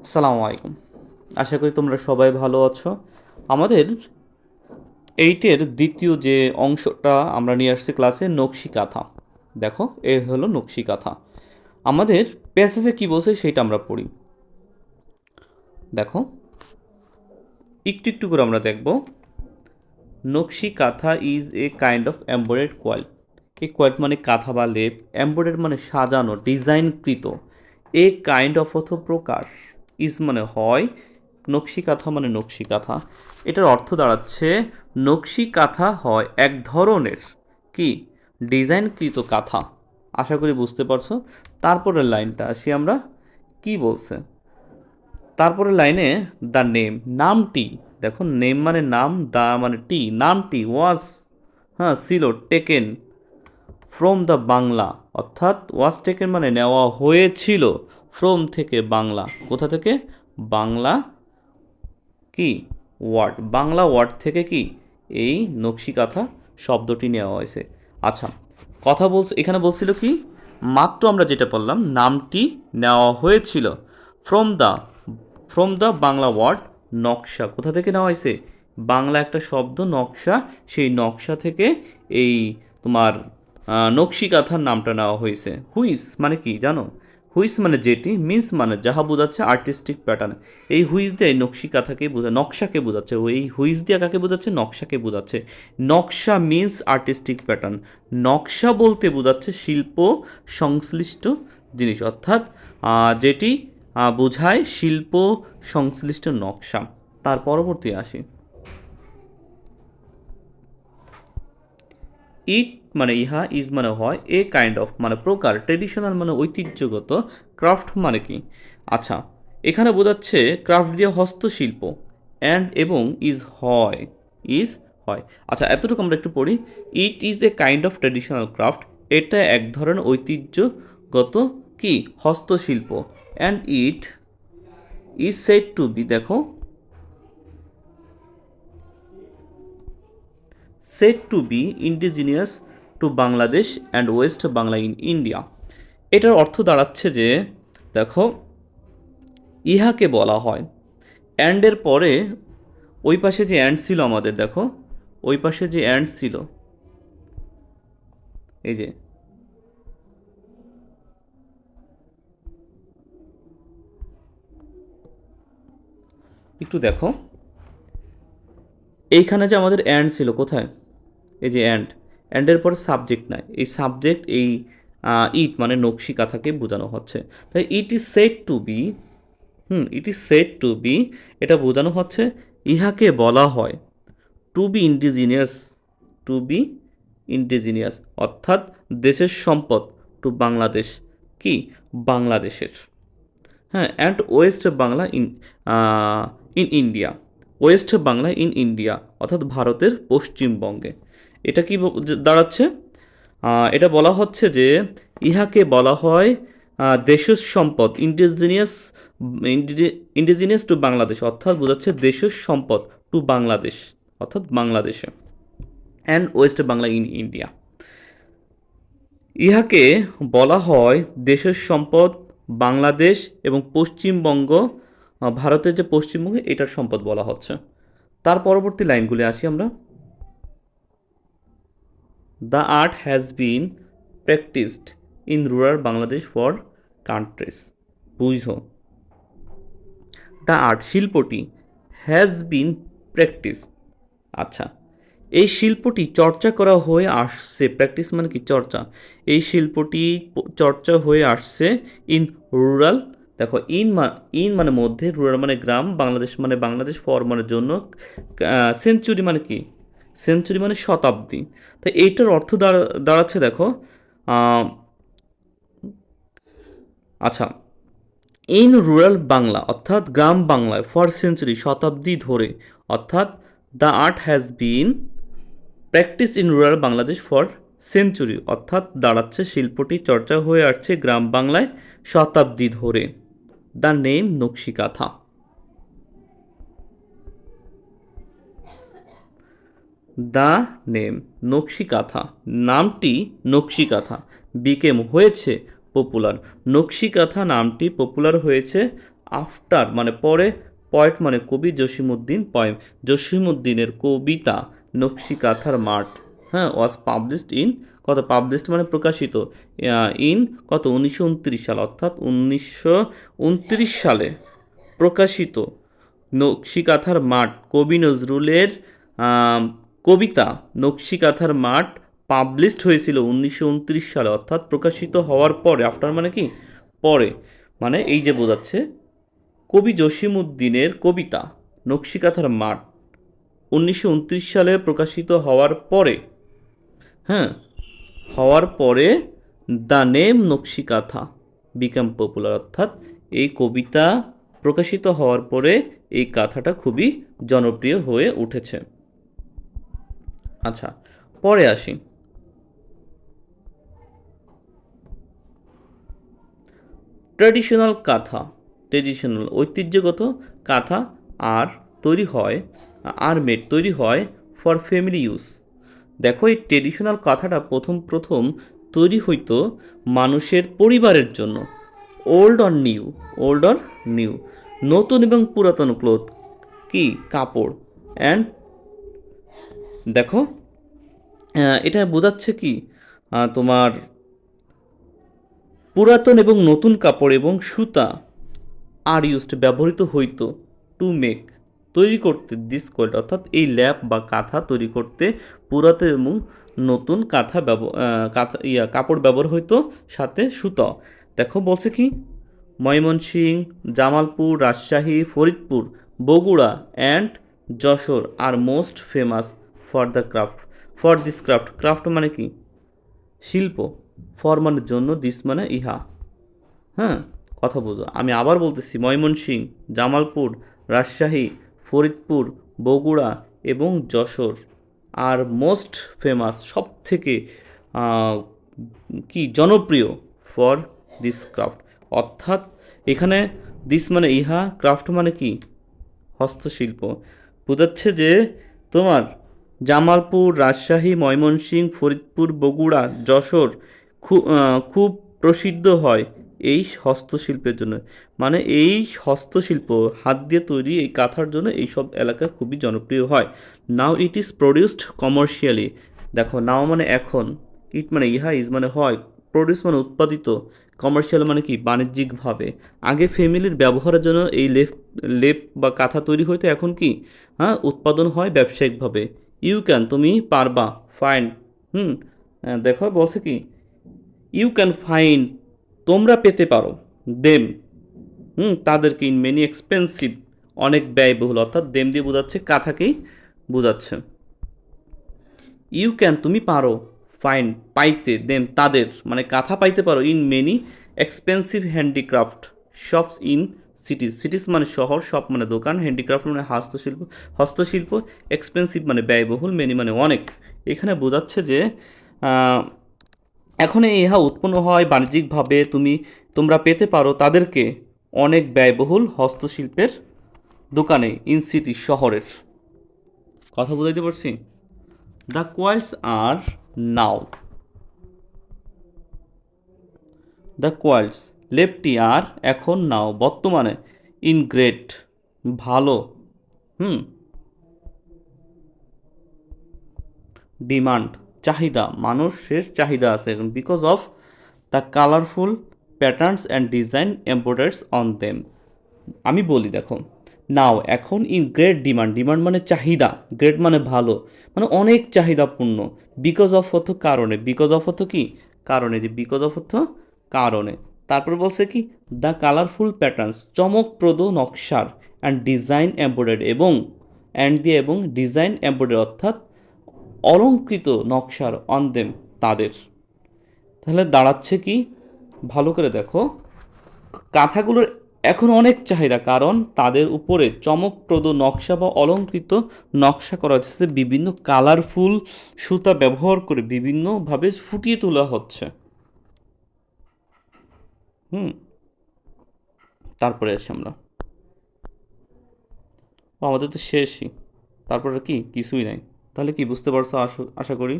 আসসালামু আলাইকুম। আশা করি তোমরা সবাই ভালো আছো। আমাদের এইটের দ্বিতীয় যে অংশটা আমরা নিয়ে আসছি ক্লাসে নকশি কাঁথা। দেখো এ হলো নকশি কাঁথা। আমাদের প্যাসেজে কী বলছে সেটা আমরা পড়ি। দেখো একটু একটু করে আমরা দেখব। Nakshi kantha is a kind of embroidered quilt. এই কোয়াল্ট মানে কাঁথা বা লেপ, এমব্রয়েড মানে সাজানো, ডিজাইনকৃত। এ কাইন্ড অফ অর্থ প্রকার, ইজ মানে হয়, নকশি কাঁথা মানে নকশি কাঁথা। এটার অর্থ দাঁড়াচ্ছে নকশি কাঁথা হয় এক ধরনের কি ডিজাইনকৃত কাঁথা। আশা করি বুঝতে পারছো। তারপরের লাইনটা আসি আমরা, কি বলছে তারপরের লাইনে, দ্য নেম নামটি। দেখো নেম মানে নাম, দ্য মানে টি নামটি, ওয়াজ হ্যাঁ ছিল, টেকেন ফ্রম দ্য বাংলা, অর্থাৎ ওয়াজ টেকেন মানে নেওয়া হয়েছিল, ফ্রম থেকে বাংলা, কোথা থেকে, বাংলা কি ওয়ার্ড, বাংলা ওয়ার্ড থেকে কি এই নকশিকাঁথা শব্দটি নেওয়া হয়েছে। আচ্ছা, কথা বলছে এখানে বলছিল কি, মাত্র আমরা যেটা বললাম নামটি নেওয়া হয়েছিল from the, from the Bangla word naksha, কোথা থেকে নেওয়া হয়েছে, বাংলা একটা শব্দ নকশা, সেই নকশা থেকে এই তোমার নকশিকাঁথার নামটা নেওয়া হয়েছে। হুইস মানে কি জানো, হুইস মানে যেটি, মিন্স মানে যাহা বোঝাচ্ছে আর্টিস্টিক প্যাটার্ন। এই হুইস দিয়ে নকশি কাঁথাকে বোঝা, নকশাকে বোঝাচ্ছে, ওই হুইস দিয়ে কাকে বোঝাচ্ছে, নকশাকে বোঝাচ্ছে। নকশা মিন্স আর্টিস্টিক প্যাটার্ন, নকশা বলতে বোঝাচ্ছে শিল্প সংশ্লিষ্ট জিনিস, অর্থাৎ যেটি বোঝায় শিল্প সংশ্লিষ্ট নকশা। তার পরবর্তী আসি, ইট মানে ইহা, ইজ মানে হয়, এ কাইন্ড অফ মানে প্রকার, ট্রেডিশনাল মানে ঐতিহ্যগত, ক্রাফট মানে কি। আচ্ছা, এখানে বোঝাচ্ছে ক্রাফট দিয়ে হস্তশিল্প, অ্যান্ড এবং ইজ হয়, ইজ হয়। আচ্ছা এতটুকু আমরা একটু পড়ি। It is a kind of traditional craft, এটা এক ধরনের ঐতিহ্যগত কি হস্তশিল্প, and it is said to be, দেখো said to be indigenous to Bangladesh and west Bangla in India. এটার অর্থ দাঁড়াচ্ছে যে দেখো ইহাকে বলা হয়, অ্যান্ডের পরে ওই পাশে যে অ্যান্ড ছিল আমাদের, দেখো ওই পাশে যে অ্যান্ড ছিল, এই যে একটু দেখো এইখানে যে আমাদের অ্যান্ড ছিল কোথায়, এই যে অ্যান্ড, অ্যান্ডের পরে সাবজেক্ট নাই, এই সাবজেক্ট এই ইট মানে নকশি কাঁথাকে বোঝানো হচ্ছে। তাই it is said to be, it is said to be, এটা বোঝানো হচ্ছে ইহাকে বলা হয় to be indigenous, to be indigenous অর্থাৎ দেশের সম্পদ, টু বাংলাদেশ কি বাংলাদেশের, হ্যাঁ, and west Bangla in in India, west Bangla in India অর্থাৎ ভারতের পশ্চিমবঙ্গে। এটা কি দাঁড়াচ্ছে, এটা বলা হচ্ছে যে ইহাকে বলা হয় দেশের সম্পদ, ইন্ডিজিনিয়াস, ইন্ডিজিনিয়াস টু বাংলাদেশ অর্থাৎ বোঝাচ্ছে দেশের সম্পদ টু বাংলাদেশ অর্থাৎ বাংলাদেশে, and west Bangla in India. ইহাকে বলা হয় দেশের সম্পদ বাংলাদেশ এবং পশ্চিমবঙ্গ, ভারতের যে পশ্চিমবঙ্গ এটার সম্পদ বলা হচ্ছে। তার পরবর্তী লাইনগুলি আসি আমরা, the art has been practised in rural Bangladesh for countries, বুঝো দ্য আর্ট শিল্পটি, হ্যাজ বিন প্র্যাকটিস, আচ্ছা এই শিল্পটি চর্চা করা হয়ে আসছে, প্র্যাকটিস মানে কি চর্চা, এই শিল্পটি চর্চা হয়ে আসছে ইন রুরাল, দেখো ইন মানে মধ্যে, রুরাল মানে গ্রাম, বাংলাদেশ মানে বাংলাদেশ, ফর মানে জন্য, সেঞ্চুরি মানে কি, সেঞ্চুরি মানে শতাব্দী। তো এইটার অর্থ দাঁড়াচ্ছে দেখো, আচ্ছা ইন রুরাল বাংলা অর্থাৎ গ্রাম বাংলায়, ফর সেঞ্চুরি শতাব্দী ধরে, অর্থাৎ the art has been practice in rural Bangladesh for century অর্থাৎ দাঁড়াচ্ছে শিল্পটি চর্চা হয়ে আসছে গ্রাম বাংলায় শতাব্দী ধরে। The name Nakshi Kantha, the name Nakshi Kantha, নামটি নকশিকাঁথা বিকেম হয়েছে পপুলার, নকশিকাঁথা নামটি পপুলার হয়েছে আফটার মানে পরে, পয়েট মানে কবি, জসিমউদ্দিন পয়েম, জসিমউদ্দিনের কবিতা নকশি কাঁথার মাঠ, হ্যাঁ, ওয়াজ পাবলিশড ইন, কত পাবলিশড মানে প্রকাশিত, ইন কত 1929 সাল, অর্থাৎ 1929 সালে প্রকাশিত নকশি কাঁথার মাঠ, কবি নজরুলের আম, কবিতা নকশি কাঁথার মাঠ পাবলিশড হয়েছিল 1929 সালে, অর্থাৎ প্রকাশিত হওয়ার পরে, আফটার মানে কি পরে, মানে এই যে বোঝাচ্ছে কবি জসিমউদ্দিনের কবিতা নকশিকাঁথার মাঠ 1929 সালে প্রকাশিত হওয়ার পরে, হ্যাঁ, হওয়ার পরে the name Nakshi Kantha become popular, অর্থাৎ এই কবিতা প্রকাশিত হওয়ার পরে এই কাঁথাটা খুবই জনপ্রিয় হয়ে উঠেছে। আচ্ছা, পরে আসি। ট্র্যাডিশনাল কাঁথা, ট্র্যাডিশনাল ঐতিহ্যগত কাঁথা আর তৈরি হয়, আর মেড তৈরি হয় ফর ফ্যামিলি ইউজ। দেখো এই ট্রেডিশনাল কাঁথাটা প্রথম প্রথম তৈরি হইতো মানুষের পরিবারের জন্য। Old or new, old or new, নতুন এবং পুরাতন ক্লোথ কি কাপড়, অ্যান্ড দেখো এটা বোঝাচ্ছে কি তোমার পুরাতন এবং নতুন কাপড় এবং সুতা আর ইউজড ব্যবহৃত হইতো টু মেক তৈরি করতে দিস কোয়েল্ট, অর্থাৎ এই ল্যাপ বা কাঁথা তৈরি করতে পুরাতন এবং নতুন কাঁথা কাপড় ব্যবহার হইতো, সাথে সুতো। দেখো বলছে কি ময়মনসিংহ, জামালপুর, রাজশাহী, ফরিদপুর, বগুড়া অ্যান্ড যশোর আর most famous for the craft, for this craft, craft মানে কি শিল্প, ফর মানে জন্য, দিস মানে ইহা, হ্যাঁ, কথা বোঝো। আমি আবার বলতেছি ময়মনসিংহ, জামালপুর, রাজশাহী, ফরিদপুর, বগুড়া এবং যশোর আর মোস্ট ফেমাস সব থেকে কি জনপ্রিয় ফর দিস ক্রাফট, অর্থাৎ এখানে দিস মানে ইহা, ক্রাফট মানে কি হস্তশিল্প, বোঝাচ্ছে যে তোমার জামালপুর, রাজশাহী, ময়মনসিংহ, ফরিদপুর, বগুড়া, যশোর খুব প্রসিদ্ধ হয় এই হস্তশিল্পের জন্য, মানে এই হস্তশিল্প হাত দিয়ে তৈরি এই কাঁথার জন্য এইসব এলাকা খুবই জনপ্রিয় হয়। নাও ইট ইজ প্রডিউসড কমার্শিয়ালি, দেখো নাও মানে এখন, ইট মানে ইহা, ইজ মানে হয়, প্রডিউস মানে উৎপাদিত, কমার্শিয়াল মানে কি বাণিজ্যিকভাবে। আগে ফ্যামিলির ব্যবহারের জন্য এই লেপ বা কাঁথা তৈরি হইতো, এখন কি হ্যাঁ উৎপাদন হয় ব্যবসায়িকভাবে। ইউ ক্যান তুমি পারবা, ফাইন্ড, হুম, দেখো বলছে কি ইউ ক্যান ফাইন্ড তোমরা পেতে পারো, দেম, তাদেরকে ইন মেনি এক্সপেন্সিভ অনেক ব্যয়বহুল, অর্থাৎ দেম দিয়ে বোঝাচ্ছে কাঁথাকেই বোঝাচ্ছে। ইউ ক্যান তুমি পারো, ফাইন পাইতে, দেন তাদের মানে কাঁথা পাইতে পারো, in many expensive handicraft shops in সিটিজ, সিটিজ মানে শহর, শপ মানে দোকান, হ্যান্ডিক্রাফট মানে হস্তশিল্প, হস্তশিল্প, এক্সপেন্সিভ মানে ব্যয়বহুল, মেনি মানে অনেক। এখানে বোঝাচ্ছে যে এখন ইহা উৎপন্ন হয় বাণিজ্যিকভাবে, তোমরা পেতে পারো তাদেরকে অনেক ব্যয়বহুল হস্তশিল্পের দোকানে, ইন সিটি শহরের, কথা বুঝাইতে পারছি। দ্য কোয়াইলস আর নাও, দ্য কোয়াইলস লেপটি আর এখন নাও বর্তমানে, ইন গ্রেট ভালো, হুম, ডিমান্ড চাহিদা, মানুষের চাহিদা আছে এখন, because of the colourful patterns and design embroideries on them. আমি বলি দেখো নাও এখন, ইন গ্রেট ডিমান্ড, ডিমান্ড মানে চাহিদা, গ্রেট মানে ভালো, মানে অনেক চাহিদাপূর্ণ, বিকজ অফ অর্থ কারণে, বিকজ অফ অর্থ কি কারণে, যে বিকজ অফ অর্থ কারণে, তারপর বলছে কি দ্য কালারফুল প্যাটার্নস চমকপ্রদ নকশার, অ্যান্ড ডিজাইন এমব্রয়ডারি এবং অ্যান্ড দিয়ে এবং ডিজাইন এমব্রয়ডারি অর্থাৎ অলঙ্কৃত নকশার অন দেম তাদের, তাহলে দাঁড়াচ্ছে কি ভালো করে দেখো কাঁথাগুলোর এখন অনেক চাহিদা, কারণ তাদের উপরে চমকপ্রদ নকশা বা অলঙ্কৃত নকশা করা হচ্ছে, বিভিন্ন কালারফুল সুতা ব্যবহার করে বিভিন্নভাবে ফুটিয়ে তোলা হচ্ছে। হুম, তারপরে আসি আমরা, আমাদের তো শেষই, তারপরে কি কিছুই নাই, তাহলে কি বুঝতে পারছো আশা করি।